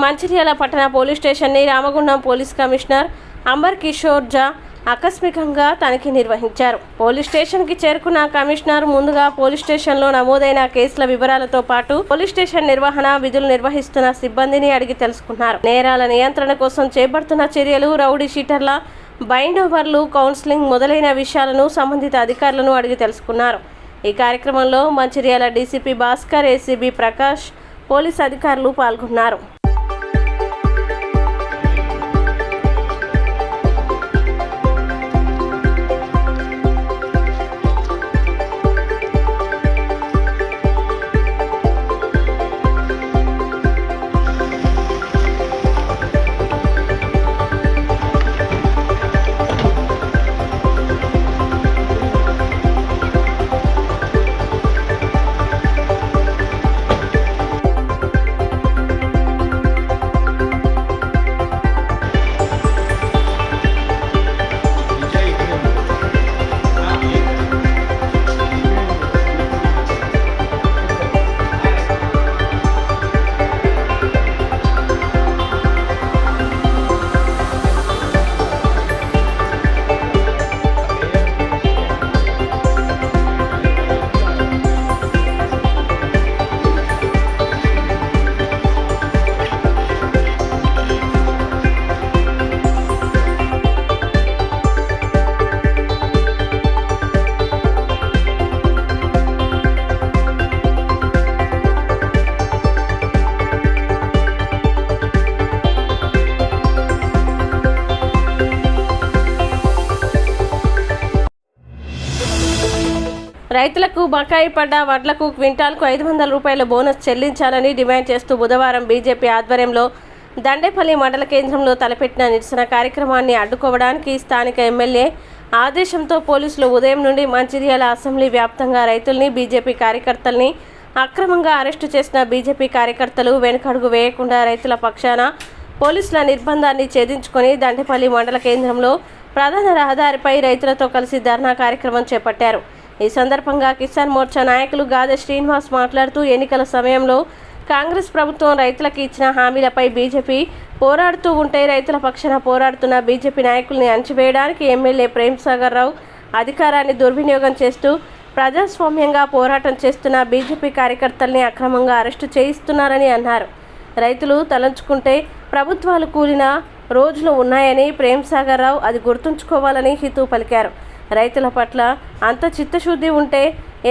మంచిర్యాల పట్టణ పోలీస్ స్టేషన్ని Ramagundam police commissioner Amber Kishore Jha ఆకస్మికంగా తనిఖీ నిర్వహించారు. పోలీస్ స్టేషన్కి చేరుకున్న కమిషనర్ ముందుగా పోలీస్ స్టేషన్లో నమోదైన కేసుల వివరాలతో పాటు పోలీస్ స్టేషన్ నిర్వహణ విధులు నిర్వహిస్తున్న సిబ్బందిని అడిగి తెలుసుకున్నారు. నేరాల నియంత్రణ కోసం చేపడుతున్న చర్యలు, రౌడీ షీటర్ల బైండ్ ఓవర్లు, కౌన్సిలింగ్ మొదలైన విషయాలను సంబంధిత అధికారులను అడిగి తెలుసుకున్నారు. ఈ కార్యక్రమంలో Mancherial DCP Bhaskar, ACB Prakash, police అధికారులు పాల్గొన్నారు. రైతులకు బకాయి పడ్డ వడ్లకు క్వింటాల్కు 500 రూపాయల బోనస్ చెల్లించాలని డిమాండ్ చేస్తూ బుధవారం బీజేపీ ఆధ్వర్యంలో దండేపల్లి మండల కేంద్రంలో తలపెట్టిన నిరసన కార్యక్రమాన్ని అడ్డుకోవడానికి స్థానిక ఎమ్మెల్యే ఆదేశంతో పోలీసులు ఉదయం నుండి మంచిర్యాల అసెంబ్లీ వ్యాప్తంగా రైతుల్ని, బీజేపీ కార్యకర్తల్ని అక్రమంగా అరెస్టు చేసిన బీజేపీ కార్యకర్తలు వెనుకడుగు వేయకుండా రైతుల పక్షాన పోలీసుల నిర్బంధాన్ని ఛేదించుకొని దండేపల్లి మండల కేంద్రంలో ప్రధాన రహదారిపై రైతులతో కలిసి ధర్నా కార్యక్రమం చేపట్టారు. ఈ సందర్భంగా కిసాన్ మోర్చా నాయకులు గాదె శ్రీనివాస్ మాట్లాడుతూ ఎన్నికల సమయంలో కాంగ్రెస్ ప్రభుత్వం రైతులకు ఇచ్చిన హామీలపై బీజేపీ పోరాడుతూ ఉంటే రైతుల పక్షాన పోరాడుతున్న బీజేపీ నాయకుల్ని అణచివేయడానికి ఎమ్మెల్యే ప్రేమ్సాగర్ రావు అధికారాన్ని దుర్వినియోగం చేస్తూ ప్రజాస్వామ్యంగా పోరాటం చేస్తున్న బీజేపీ కార్యకర్తల్ని అక్రమంగా అరెస్టు చేయిస్తున్నారని అన్నారు. రైతులు తలంచుకుంటే ప్రభుత్వాలు కూలిన రోజులు ఉన్నాయని ప్రేమ్సాగర్ రావు అది గుర్తుంచుకోవాలని హితవు పలికారు. రైతుల పట్ల అంత చిత్తశుద్ధి ఉంటే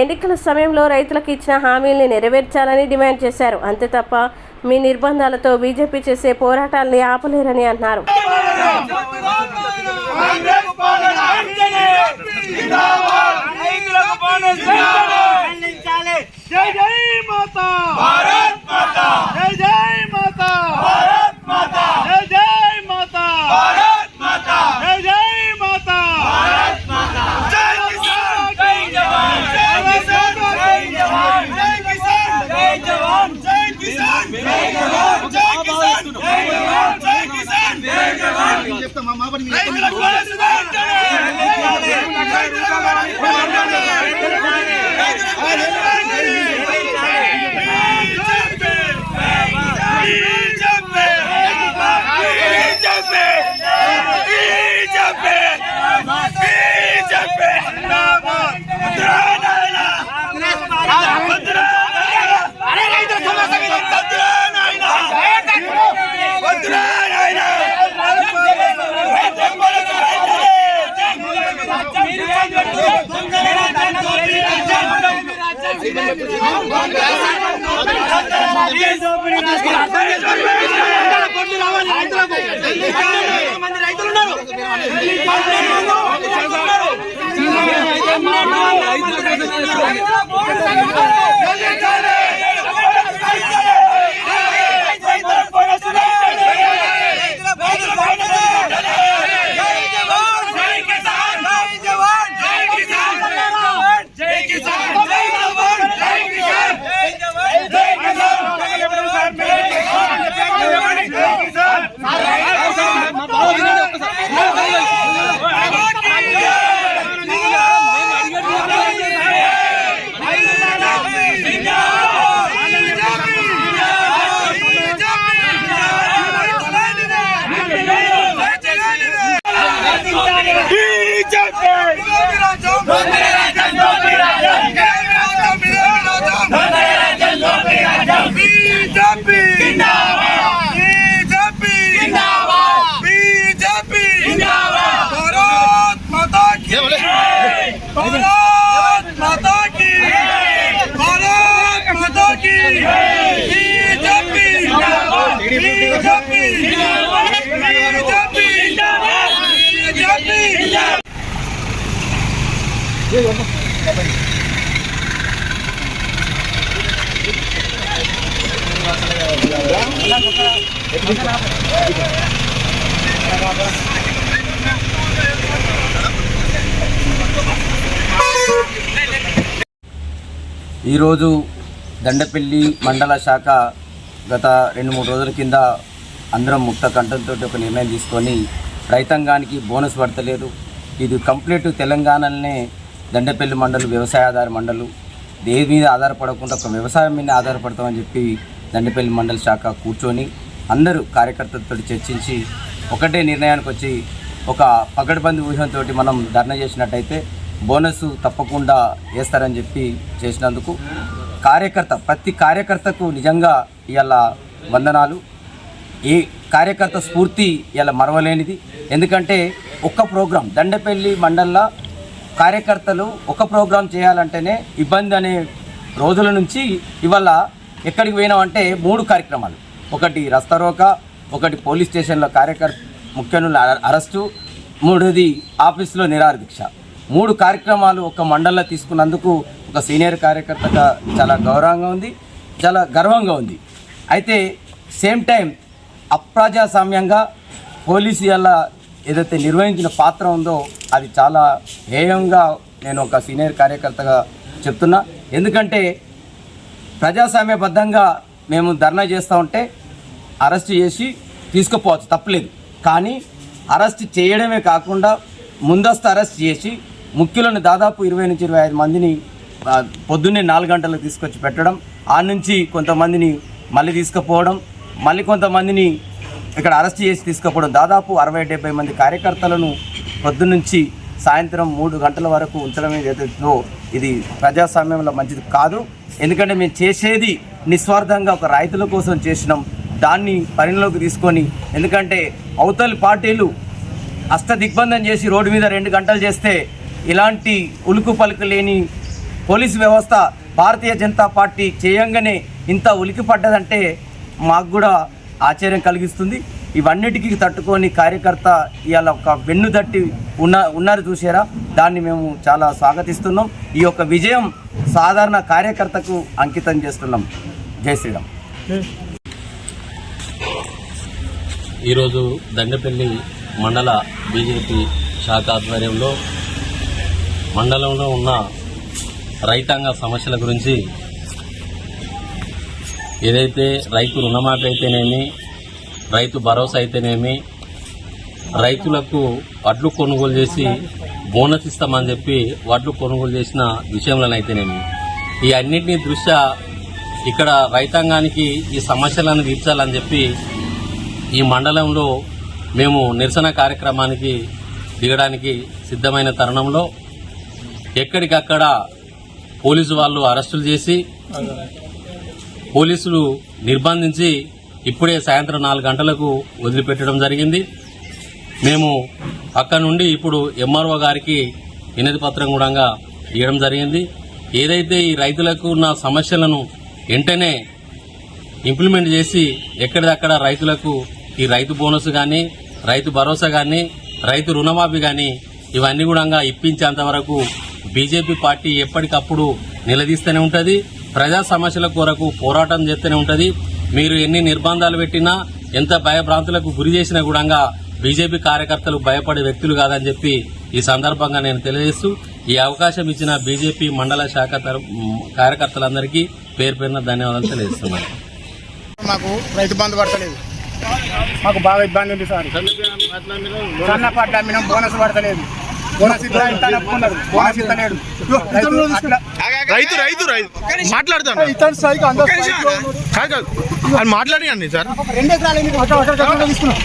ఎన్నికల సమయంలో రైతులకు ఇచ్చిన హామీల్ని నెరవేర్చాలని డిమాండ్ చేశారు. అంతే తప్ప మీ నిర్బంధాలతో బీజేపీ చేసే పోరాటాల్ని ఆపలేరని అన్నారు. ఈరోజు దండపల్లి మండల శాఖ గత 2-3 రోజుల కింద అందరం ముక్త కంఠంతో ఒక నిర్ణయం తీసుకొని రైతాంగానికి బోనస్ పడతలేదు. ఇది కంప్లీట్ తెలంగాణలోనే దండపల్లి మండలం వ్యవసాయ ఆధార మండలం, దేని మీద ఆధారపడకుండా ఒక వ్యవసాయం మీద ఆధారపడతామని చెప్పి దండపల్లి మండల శాఖ కూర్చొని అందరూ కార్యకర్తలతో చర్చించి ఒకటే నిర్ణయానికి వచ్చి ఒక పకడ్బందీ వ్యూహంతో మనం ధర్నా చేసినట్టయితే బోనస్ తప్పకుండా వేస్తారని చెప్పి చేసినందుకు ప్రతి కార్యకర్తకు నిజంగా ఇలా వందనాలు. ఈ కార్యకర్త స్ఫూర్తి ఇలా మరవలేనిది. ఎందుకంటే ఒక్క ప్రోగ్రాం దండపల్లి మండలంలో కార్యకర్తలు ఒక ప్రోగ్రాం చేయాలంటేనే ఇబ్బంది అనే రోజుల నుంచి ఇవాళ ఎక్కడికి పోయినామంటే 3 కార్యక్రమాలు, ఒకటి రస్తారోకా, ఒకటి పోలీస్ స్టేషన్లో ముఖ్యుల అరెస్టు, 3ది ఆఫీసులో నిరాహార దీక్ష. 3 కార్యక్రమాలు ఒక మండలంలో తీసుకున్నందుకు ఒక సీనియర్ కార్యకర్తగా చాలా గౌరవంగా ఉంది, చాలా గర్వంగా ఉంది. అయితే సేమ్ టైం అప్రజాస్వామ్యంగా పోలీసు ఇలా ఏదైతే నిర్వహించిన పాత్ర ఉందో అది చాలా హేయంగా నేను ఒక సీనియర్ కార్యకర్తగా చెప్తున్నా. ఎందుకంటే ప్రజాస్వామ్యబద్ధంగా మేము ధర్నా చేస్తూ ఉంటే అరెస్ట్ చేసి తీసుకుపోవచ్చు, తప్పలేదు. కానీ అరెస్ట్ చేయడమే కాకుండా ముందస్తు అరెస్ట్ చేసి ముఖ్యులను దాదాపు 20 నుంచి 25 మందిని పొద్దున్నే 4 గంటలకు తీసుకొచ్చి పెట్టడం, ఆ నుంచి కొంతమందిని మళ్ళీ తీసుకుపోవడం, మళ్ళీ కొంతమందిని ఇక్కడ అరెస్ట్ చేసి తీసుకుపోవడం, దాదాపు 60-70 మంది కార్యకర్తలను పొద్దున్నుంచి సాయంత్రం 3 గంటల వరకు ఉంచడం ఏదైతే ఇది ప్రజాస్వామ్యంలో మంచిది కాదు. ఎందుకంటే మేము చేసేది నిస్వార్థంగా ఒక రైతుల కోసం చేసినాం, దాన్ని పరిగణలోకి తీసుకొని. ఎందుకంటే అవతలి పార్టీలు అష్టదిగ్బంధం చేసి రోడ్డు మీద 2 గంటలు చేస్తే ఇలాంటి ఉలుకు పలుకు లేని పోలీసు వ్యవస్థ భారతీయ జనతా పార్టీ చేయంగానే ఇంత ఉలికి పడ్డదంటే మాకు కూడా ఆశ్చర్యం కలిగిస్తుంది. ఇవన్నిటికీ తట్టుకొని కార్యకర్త ఇవాళ ఒక వెన్ను తట్టి ఉన్నారు చూసారా, దాన్ని మేము చాలా స్వాగతిస్తున్నాం. ఈ యొక్క విజయం సాధారణ కార్యకర్తకు అంకితం చేస్తున్నాం. జై శ్రీరామ్. ఈరోజు దండపల్లి మండల బీజేపీ శాఖ ఆధ్వర్యంలో మండలంలో ఉన్న రైతాంగ సమస్యల గురించి ఏదైతే రైతు రుణమాఫీ అయితేనేమి, రైతు భరోసా అయితేనేమి, రైతులకు వడ్లు కొనుగోలు చేసి బోనస్ ఇస్తామని చెప్పి వడ్లు కొనుగోలు చేసిన విషయంలోనైతేనేమి, ఈ అన్నింటినీ దృష్ట్యా ఇక్కడ రైతాంగానికి ఈ సమస్యలను తీర్చాలని చెప్పి ఈ మండలంలో మేము నిరసన కార్యక్రమానికి దిగడానికి సిద్ధమైన తరుణంలో ఎక్కడికక్కడ పోలీసు వాళ్ళు అరెస్టులు చేసి పోలీసులు నిర్బంధించి ఇప్పుడే సాయంత్రం 4 గంటలకు వదిలిపెట్టడం జరిగింది. మేము అక్కడ నుండి ఇప్పుడు ఎంఆర్ఓ గారికి వినతి పత్రం కూడా ఇవ్వడం జరిగింది. ఏదైతే ఈ రైతులకు ఉన్న సమస్యలను వెంటనే ఇంప్లిమెంట్ చేసి ఎక్కడిదక్కడ రైతులకు ఈ రైతు బోనస్ కానీ, రైతు భరోసా కానీ, రైతు రుణమాఫీ కానీ ఇవన్నీ కూడా ఇప్పించేంత వరకు బీజేపీ పార్టీ ఎప్పటికప్పుడు నిలదీస్తూనే ఉంటుంది. ప్రజా సమస్యల కొరకు పోరాటం చేస్తూనే ఉంటుంది. మీరు ఎన్ని నిర్బంధాలు పెట్టినా, ఎంత భయభ్రాంతులకు గురి చేసినా కూడా బీజేపీ కార్యకర్తలు భయపడే వ్యక్తులు కాదని చెప్పి ఈ సందర్భంగా నేను తెలియజేస్తూ ఈ అవకాశం ఇచ్చిన బీజేపీ మండల శాఖ కార్యకర్తలందరికీ పేరు పేరున ధన్యవాదాలు తెలియజేస్తున్నాను. మాకు రైతు బంధు పడతలేదు, మాకు బాగా ఇబ్బంది ఉంది సార్. సన్న పట్ల అమ్మినాం, బోనస్ పడతలేదు. బోనస్ బోనస్ ఇస్తలేడు. రైతు మాట్లాడతాను మాట్లాడి సార్. 2 ఎకరాలు తీసుకున్నాం.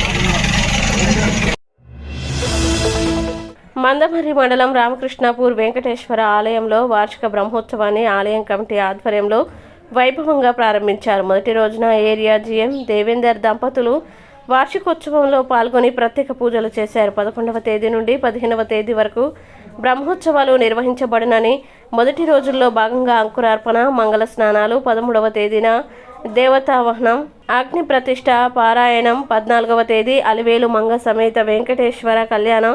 మందమర్రి మండలం రామకృష్ణాపూర్ వెంకటేశ్వర ఆలయంలో వార్షిక బ్రహ్మోత్సవాన్ని ఆలయం కమిటీ ఆధ్వర్యంలో వైభవంగా ప్రారంభించారు. మొదటి రోజున ఏరియా జీఎం దేవేందర్ దంపతులు వార్షికోత్సవంలో పాల్గొని ప్రత్యేక పూజలు చేశారు. 11వ తేదీ నుండి 15వ తేదీ వరకు బ్రహ్మోత్సవాలు నిర్వహించబడునని, మొదటి రోజుల్లో భాగంగా అంకురార్పణ, మంగళ స్నానాలు, 13వ తేదీన దేవతావహనం, అగ్ని ప్రతిష్ట, పారాయణం, 14వ తేదీ అలివేలు మంగ సమేత వెంకటేశ్వర కళ్యాణం,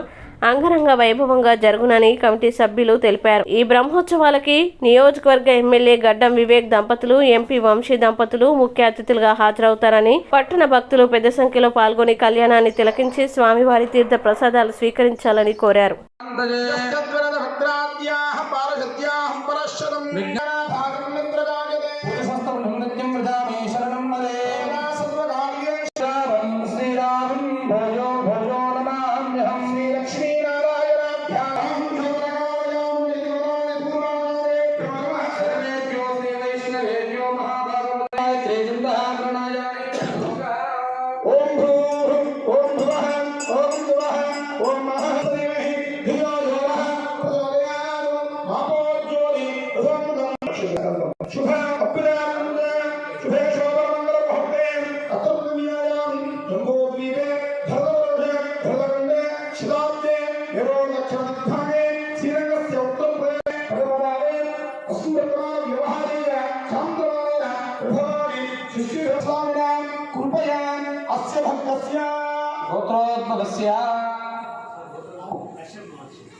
అంగరంగ వైభవంగా జరుగునని కమిటీ సభ్యులు తెలిపారు. ఈ బ్రహ్మోత్సవాలకి నియోజకవర్గ ఎమ్మెల్యే గడ్డం వివేక్ దంపతులు, ఎంపీ వంశీ దంపతులు ముఖ్య అతిథులుగా హాజరవుతారని, పట్టణ భక్తులు పెద్ద సంఖ్యలో పాల్గొని కళ్యాణాన్ని తిలకించి స్వామివారి తీర్థ ప్రసాదాలు స్వీకరించాలని కోరారు.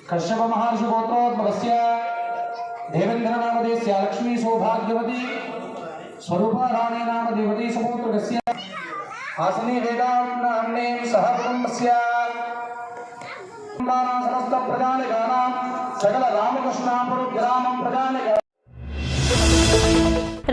कश्यप महर्षि गोत्रोद्भवस्य देवेंद्र नामधेयस्य लक्ष्मी सौभाग्यवती स्वरूपा राणी नामधेयवती समुद्रस्य हासनी वेदान्नाम्ने सह कुटुंबस्य समस्त प्रजानिकानां सकल रामकृष्णापुर ग्रामं प्रजानिका.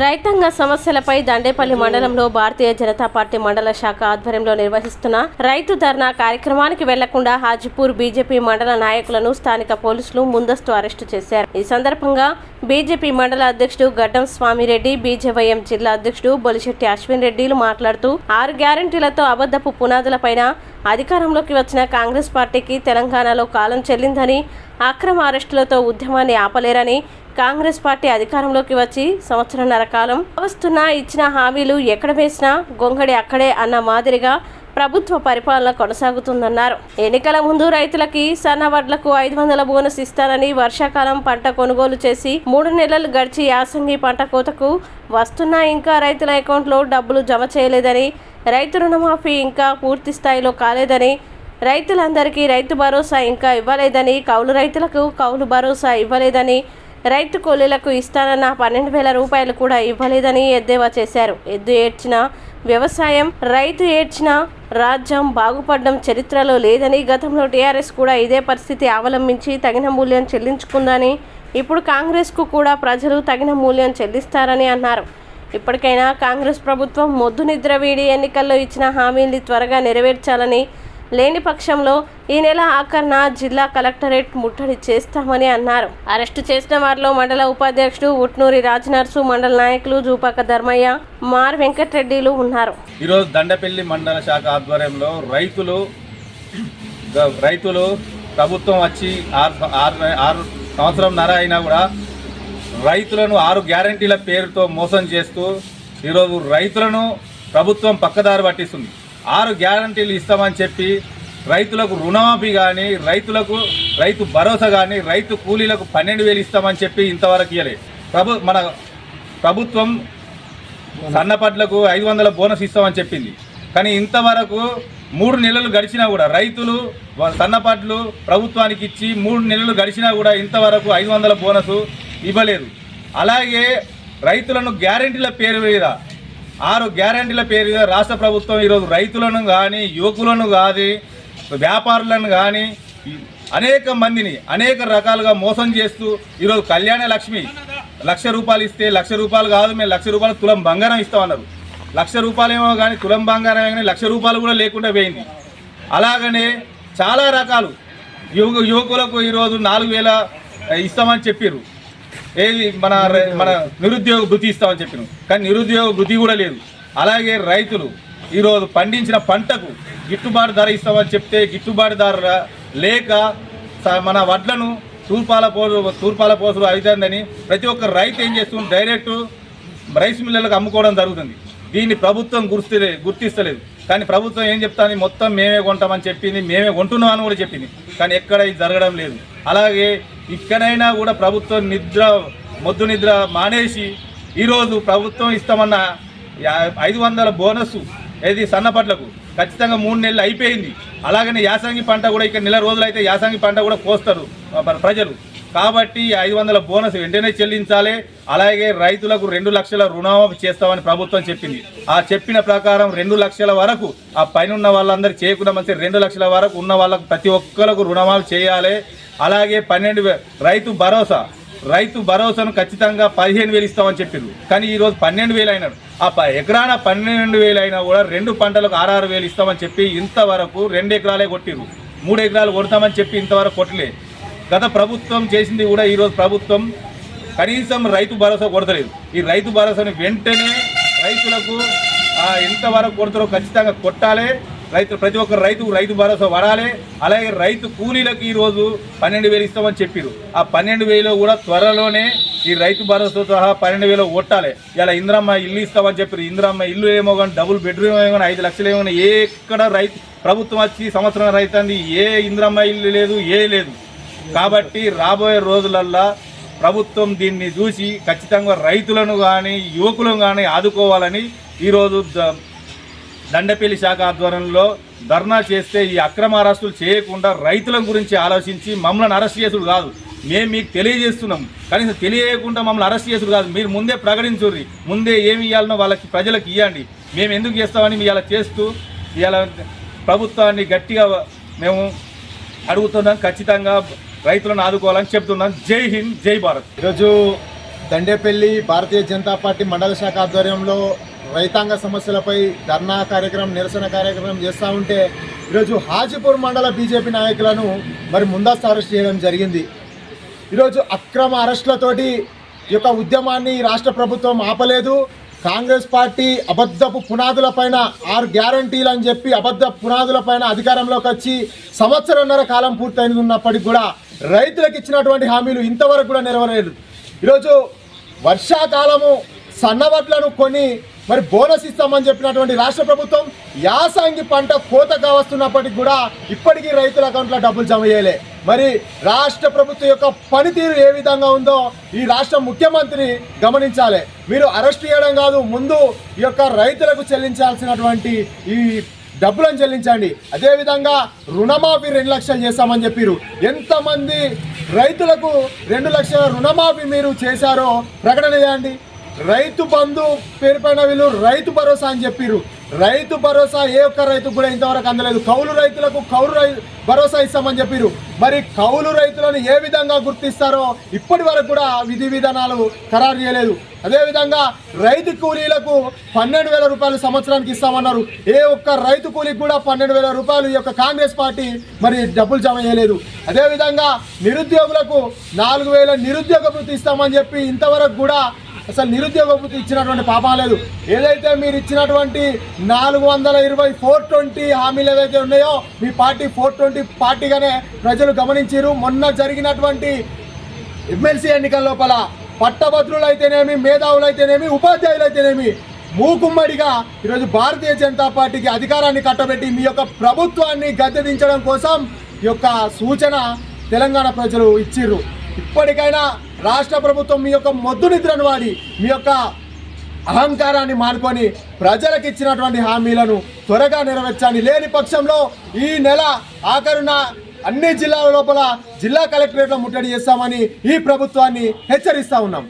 రైతాంగ సమస్యలపై దండేపల్లి మండలంలో భారతీయ జనతా పార్టీ మండల శాఖ ఆధ్వర్యంలో నిర్వహిస్తున్న రైతు ధర్నా కార్యక్రమానికి వెళ్లకుండా హాజీపూర్ బీజేపీ మండల నాయకులను స్థానిక పోలీసులు ముందస్తు అరెస్టు చేశారు. ఈ సందర్భంగా బీజేపీ మండల అధ్యక్షుడు గడ్డం స్వామిరెడ్డి, బీజేవైఎం జిల్లా అధ్యక్షుడు బొలిశెట్టి అశ్విన్ రెడ్డిలు మాట్లాడుతూ 6 గ్యారంటీలతో అబద్ధపు పునాదులపైన అధికారంలోకి వచ్చిన కాంగ్రెస్ పార్టీకి తెలంగాణలో కాలం చెల్లిందని, అక్రమ అరెస్టులతో ఉద్యమాన్ని ఆపలేరని, కాంగ్రెస్ పార్టీ అధికారంలోకి వచ్చి సంవత్సరంన్నర కాలం వస్తున్నా ఇచ్చిన హామీలు ఎక్కడ వేసినా గొంగడి అక్కడే అన్న మాదిరిగా ప్రభుత్వ పరిపాలన కొనసాగుతుందన్నారు. ఎన్నికల ముందు రైతులకి సన్న వడ్లకు 500 బోనస్ ఇస్తారని, వర్షాకాలం పంట కొనుగోలు చేసి 3 నెలలు గడిచి యాసంగి పంట కోతకు వస్తున్నా ఇంకా రైతుల అకౌంట్లో డబ్బులు జమ చేయలేదని, రైతు రుణమాఫీ ఇంకా పూర్తి స్థాయిలో కాలేదని, రైతులందరికీ రైతు భరోసా ఇంకా ఇవ్వలేదని, కౌలు రైతులకు కౌలు భరోసా ఇవ్వలేదని, రైతు కూలీలకు ఇస్తానన్న 12,000 రూపాయలు కూడా ఇవ్వలేదని ఎద్దేవా చేశారు. ఎద్దు ఏడ్చిన వ్యవసాయం, రైతు ఏడ్చిన రాజ్యం బాగుపడడం చరిత్రలో లేదని, గతంలో టీఆర్ఎస్ కూడా ఇదే పరిస్థితి అవలంబించి తగిన మూల్యం చెల్లించుకుందని, ఇప్పుడు కాంగ్రెస్కు కూడా ప్రజలు తగిన మూల్యం చెల్లిస్తారని అన్నారు. ఇప్పటికైనా కాంగ్రెస్ ప్రభుత్వం మొద్దు నిద్ర వీడి ఎన్నికల్లో ఇచ్చిన హామీల్ని త్వరగా నెరవేర్చాలని, లేని పక్షంలో ఈ నెల ఆఖరున జిల్లా కలెక్టరేట్ ముట్టడి చేస్తామని అన్నారు. అరెస్టు చేసిన వారిలో మండల ఉపాధ్యక్షుడు ఉట్నూరి రాజనర్సు, మండల నాయకులు జూపాక ధర్మయ్య, మార్ వెంకటరెడ్డిలు ఉన్నారు. ఈరోజు దండపల్లి మండల శాఖ ఆధ్వర్యంలో రైతులు ప్రభుత్వం వచ్చి 6 సంవత్సరంన్నర అయినా కూడా రైతులను 6 గ్యారంటీల పేరుతో మోసం చేస్తూ ఈరోజు రైతులను ప్రభుత్వం పక్కదారి పట్టిస్తుంది. 6 గ్యారంటీలు ఇస్తామని చెప్పి రైతులకు రుణమాఫీ కానీ, రైతు భరోసా కానీ, రైతు కూలీలకు 12,000 ఇస్తామని చెప్పి ఇంతవరకు ఇవ్వలేదు. మన ప్రభుత్వం సన్నపడ్లకు 500 బోనస్ ఇస్తామని చెప్పింది. కానీ ఇంతవరకు 3 నెలలు గడిచినా కూడా రైతులు సన్నపడ్లు ప్రభుత్వానికి ఇచ్చి 3 నెలలు గడిచినా కూడా ఇంతవరకు 500 బోనసు ఇవ్వలేదు. అలాగే రైతులను గ్యారంటీల పేరు మీద 6 గ్యారంటీల పేరు మీద రాష్ట్ర ప్రభుత్వం ఈరోజు రైతులను కానీ, యువకులను కానీ, వ్యాపారులను కానీ అనేక మందిని అనేక రకాలుగా మోసం చేస్తూ ఈరోజు కళ్యాణ లక్ష్మి 1,00,000 రూపాయలు ఇస్తే 1,00,000 రూపాయలు కాదు, మేము 1,00,000 రూపాయలు తులం బంగారం ఇస్తామన్నారు. 1,00,000 రూపాయలేమో కానీ తులం బంగారం కానీ 1,00,000 రూపాయలు కూడా లేకుండా పోయింది. అలాగనే చాలా రకాలు యువకులకు ఈరోజు 4,000 ఇస్తామని చెప్పారు. ఏది మన నిరుద్యోగ భృతి ఇస్తామని చెప్పారు. కానీ నిరుద్యోగ భృతి కూడా లేదు. అలాగే రైతులు ఈరోజు పండించిన పంటకు గిట్టుబాటు ధర ఇస్తామని చెప్తే గిట్టుబాటు ధర లేక మన వడ్లను తూర్పాల పోసులు అవుతుందని ప్రతి ఒక్క రైతు ఏం చేస్తుంది, డైరెక్ట్ రైస్ మిల్లర్లకు అమ్ముకోవడం జరుగుతుంది. దీన్ని ప్రభుత్వం గుర్తిస్తలేదు. కానీ ప్రభుత్వం ఏం చెప్తాను, మొత్తం మేమే కొంటామని చెప్పింది, మేమే కొంటున్నామని కూడా చెప్పింది. కానీ ఎక్కడ ఇది జరగడం లేదు. అలాగే ఇక్కడైనా కూడా ప్రభుత్వం మొద్దు నిద్ర మానేసి ఈరోజు ప్రభుత్వం ఇస్తామన్న 500 బోనస్ ఏది సన్నపట్లకు ఖచ్చితంగా 3 నెలలు అయిపోయింది. అలాగనే యాసంగి పంట కూడా ఇక నెల రోజులైతే యాసంగి పంట కూడా కోస్తారు ప్రజలు. కాబట్టి 500 బోనస్ వెంటనే చెల్లించాలి. అలాగే రైతులకు 2 లక్షల రుణమాఫీ చేస్తామని ప్రభుత్వం చెప్పింది. ఆ చెప్పిన ప్రకారం 2 లక్షల వరకు ఆ పైన ఉన్న వాళ్ళందరూ చేయకుండా మంచి 2 లక్షల వరకు ఉన్న వాళ్ళకు ప్రతి ఒక్కరికి రుణమాఫీ చేయాలి. అలాగే 12,000 రైతు భరోసాను ఖచ్చితంగా 15,000 ఇస్తామని చెప్పింది. కానీ ఈరోజు 12,000 అయినాడు. ఆ ఎకరాన 12,000 అయినా కూడా 2 పంటలకు 6,000 ఇస్తామని చెప్పి ఇంతవరకు 2 ఎకరాలే కొట్టిరు. 3 ఎకరాలు కొడతామని చెప్పి ఇంతవరకు కొట్టలే. గత ప్రభుత్వం చేసింది కూడా ఈరోజు ప్రభుత్వం కనీసం రైతు భరోసా కొడతలేదు. ఈ రైతు భరోసాని వెంటనే రైతులకు ఎంతవరకు కొడతారో ఖచ్చితంగా కొట్టాలి. ప్రతి ఒక్క రైతు భరోసా పడాలి. అలాగే రైతు కూలీలకు ఈరోజు 12,000 ఇస్తామని చెప్పారు. ఆ 12,000 కూడా త్వరలోనే ఈ రైతు భరోసా సహా 12,000 కొట్టాలి. ఇలా ఇందిరమ్మ ఇల్లు ఇస్తామని చెప్పారు. ఇందిరమ్మ ఇల్లు ఏమో కానీ డబుల్ బెడ్రూమ్ ఏమో కానీ 5 లక్షలు ఏమో ఎక్కడ ప్రభుత్వం వచ్చి సంవత్సరం రైతుంది ఏ ఇందిరమ్మ ఇల్లు లేదు, లేదు. కాబట్టి రాబోయే రోజులల్లో ప్రభుత్వం దీన్ని చూసి ఖచ్చితంగా రైతులను కానీ యువకులను కానీ ఆదుకోవాలని ఈరోజు దండపల్లి శాఖ ఆధ్వర్యంలో ధర్నా చేస్తే ఈ అక్రమ అరెస్టులు చేయకుండా రైతుల గురించి ఆలోచించి మమ్మల్ని అరెస్ట్ చేసుడు కాదు, మేము మీకు తెలియజేస్తున్నాం. కనీసం తెలియకుండా మమ్మల్ని అరెస్ట్ చేసుడు కాదు, మీరు ముందే ప్రకటించుర్రి, ముందే ఏమి ఇవ్వాలనో వాళ్ళకి ప్రజలకు ఇవ్వండి. మేము ఎందుకు చేస్తామని ఇలా చేస్తూ ఇలా ప్రభుత్వాన్ని గట్టిగా మేము అడుగుతున్నాం. ఖచ్చితంగా రైతులను ఆదుకోవాలని చెప్తున్నాం. జై హింద్, జై భారత్. ఈరోజు దండేపల్లి భారతీయ జనతా పార్టీ మండల శాఖ ఆధ్వర్యంలో రైతాంగ సమస్యలపై ధర్నా కార్యక్రమం, నిరసన కార్యక్రమం చేస్తూ ఉంటే ఈరోజు హాజీపూర్ మండల బీజేపీ నాయకులను మరి ముందస్తు అరెస్ట్ చేయడం జరిగింది. ఈరోజు అక్రమ అరెస్టులతోటి ఈ యొక్క ఉద్యమాన్ని రాష్ట్ర ప్రభుత్వం ఆపలేదు. కాంగ్రెస్ పార్టీ అబద్ధపు పునాదులపైన 6 గ్యారంటీలు అని చెప్పి అబద్ధ పునాదులపైన అధికారంలోకి వచ్చి 1.5 కాలం పూర్తయింది ఉన్నప్పటికీ కూడా రైతులకు ఇచ్చినటువంటి హామీలు ఇంతవరకు కూడా నెరవేరలేదు. ఈరోజు వర్షాకాలము సన్నవడ్లను కొని మరి బోనస్ ఇస్తామని చెప్పినటువంటి రాష్ట్ర ప్రభుత్వం యాసంగి పంట కోతగా వస్తున్నప్పటికీ కూడా ఇప్పటికీ రైతుల అకౌంట్లో డబ్బులు జమ చేయలే. మరి రాష్ట్ర ప్రభుత్వం యొక్క పనితీరు ఏ విధంగా ఉందో ఈ రాష్ట్ర ముఖ్యమంత్రి గమనించాలి. మీరు అరెస్ట్ చేయడం కాదు, ముందు ఈ యొక్క రైతులకు చెల్లించాల్సినటువంటి ఈ డబ్బులను చెల్లించండి. అదేవిధంగా రుణమాఫీ 2 లక్షలు చేస్తామని చెప్పారు. ఎంతమంది రైతులకు 2 లక్షల రుణమాఫీ మీరు చేశారో ప్రకటన చేయండి. రైతు బంధు పేరు పైన వీళ్ళు రైతు భరోసా అని చెప్పారు. రైతు భరోసా ఏ ఒక్క రైతుకు కూడా ఇంతవరకు అందలేదు. కౌలు రైతులకు భరోసా ఇస్తామని చెప్పారు. మరి కౌలు రైతులను ఏ విధంగా గుర్తిస్తారో ఇప్పటి వరకు కూడా విధి విధానాలు ఖరారు చేయలేదు. అదేవిధంగా రైతు కూలీలకు 12,000 రూపాయలు సంవత్సరానికి ఇస్తామన్నారు. ఏ ఒక్క రైతు కూలీకి కూడా 12,000 రూపాయలు ఈ యొక్క కాంగ్రెస్ పార్టీ మరి డబ్బులు జమ చేయలేదు. అదేవిధంగా నిరుద్యోగులకు 4,000 నిరుద్యోగ వృత్తి ఇస్తామని చెప్పి ఇంతవరకు కూడా అసలు నిరుద్యోగ వృత్తి ఇచ్చినటువంటి పాపం లేదు. ఏదైతే మీరు ఇచ్చినటువంటి 420 420 హామీలు ఏదైతే ఉన్నాయో మీ పార్టీ 420 పార్టీగానే ప్రజలు గమనించారు. మొన్న జరిగినటువంటి ఎమ్మెల్సీ ఎన్నికల లోపల పట్టభద్రులు అయితేనేమి, మేధావులు అయితేనేమి, ఉపాధ్యాయులు అయితేనేమి మూకుమ్మడిగా ఈరోజు భారతీయ జనతా పార్టీకి అధికారాన్ని కట్టబెట్టి మీ యొక్క ప్రభుత్వాన్ని గద్దె దించడం కోసం ఈ యొక్క సూచన తెలంగాణ ప్రజలు ఇచ్చిర్రు. ఇప్పటికైనా రాష్ట్ర ప్రభుత్వం మీ యొక్క మొద్దు నిద్రను వాడి మీ యొక్క అహంకారాన్ని మానుకొని ప్రజలకు ఇచ్చినటువంటి హామీలను త్వరగా నెరవేర్చండి. లేని పక్షంలో ఈ నెల ఆఖరున అన్ని జిల్లాల లోపల జిల్లా కలెక్టరేట్లో ముట్టడి చేస్తామని ఈ ప్రభుత్వాన్ని హెచ్చరిస్తా ఉన్నాం.